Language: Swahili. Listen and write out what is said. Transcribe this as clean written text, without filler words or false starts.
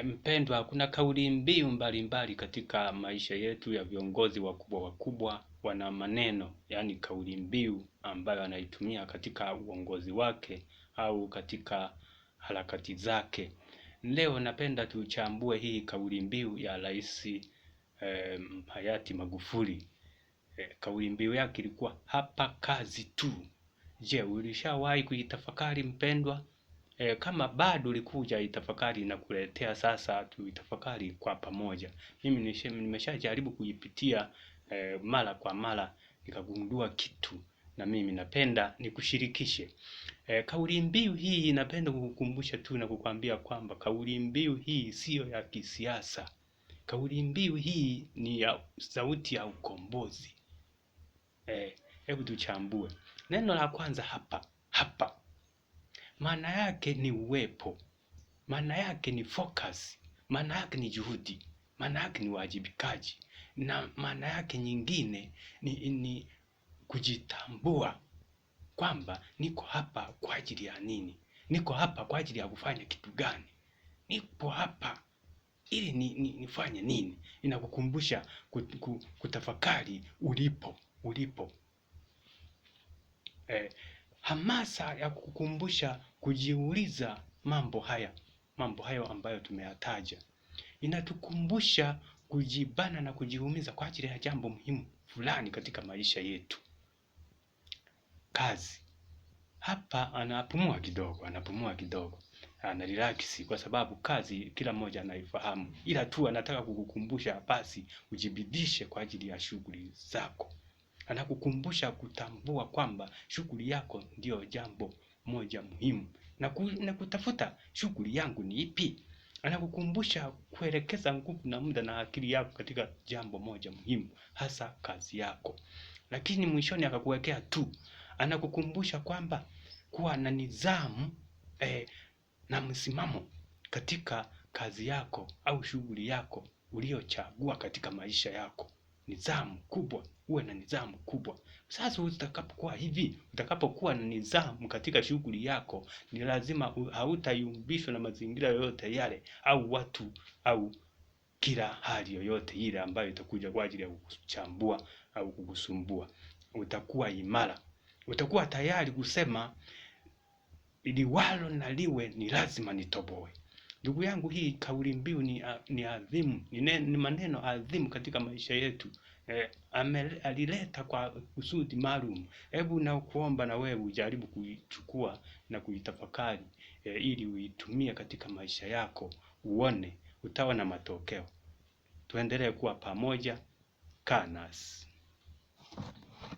Mpendwa, kuna kauli mbiu mbalimbali katika maisha yetu ya viongozi wakubwa wakubwa. Wana maneno, yani kauli mbiu ambayo anaitumia katika uongozi wake au katika harakati zake. Leo napenda tuchambue hii kauli mbiu ya Rais hayati Magufuli. Kauli mbiu yake ilikuwa hapa kazi tu. Je, ulishawahi kuitafakari mpendwa? Kama bado ulikuja itafakari na kuletea sasa tuitafakari kwa pamoja. Mimi nimeshajaribu kuipitia mara kwa mara, nikagundua kitu na mimi napenda nikushirikishe. Kauli mbiu hii napenda kukukumbusha tu na kukwambia kwamba kauli mbiu hii siyo ya kisiasa. Kauli mbiu hii ni ya sauti ya ukombozi. Hebu tuchambue. Neno la kwanza hapa. Maana yake ni uwepo, maana yake ni focus, maana yake ni juhudi, maana yake ni uwajibikaji, na maana yake nyingine ni kujitambua kwamba niko hapa kwa ajili ya nini, niko hapa kwa ajili ya kufanya kitu gani, nipo hapa ili nifanye nini. Inakukumbusha kutafakari ulipo. Hamasa ya kukukumbusha kujiuliza mambo hayo ambayo tumeyataja. Inatukumbusha kujibana na kujiumiza kwa ajili ya jambo muhimu fulani katika maisha yetu. Kazi. Hapa anapumua kidogo. Anarelax kwa sababu kazi kila mmoja anaifahamu. Ila tu anataka kukukumbusha basi ujibidishe kwa ajili ya shughuli zako. Anakukumbusha kutambua kwamba shughuli yako ndio jambo moja muhimu na kutafuta shughuli yangu ni ipi. Anakukumbusha kuelekeza nguvu na muda na akili yako katika jambo moja muhimu, hasa kazi yako. Lakini mwishoni akakuwekea tu, anakukumbusha kwamba kuwa na nidhamu na msimamo katika kazi yako au shughuli yako uliochagua katika maisha yako. Nidhamu kubwa, uwe na nidhamu kubwa. Sasa utakapokuwa na nidhamu katika shughuli yako, ni lazima hautayumbishwa na mazingira yoyote yale au watu au kila hali yoyote ile ambayo itakuja kwa ajili ya kukuchambua au kukusumbua. Utakuwa imara. Utakuwa tayari kusema liwalo na liwe, ni lazima nitoboe. Ndugu yangu, hii kauli mbiu ni adhimu, ni maneno adhimu katika maisha yetu. Alileta kwa kusudi maalum. Hebu na kuomba na wewe ujaribu kuichukua na kuitafakari, ili uitumie katika maisha yako, uone utaona matokeo. Tuendelee kuwa pamoja. Kaa nasi.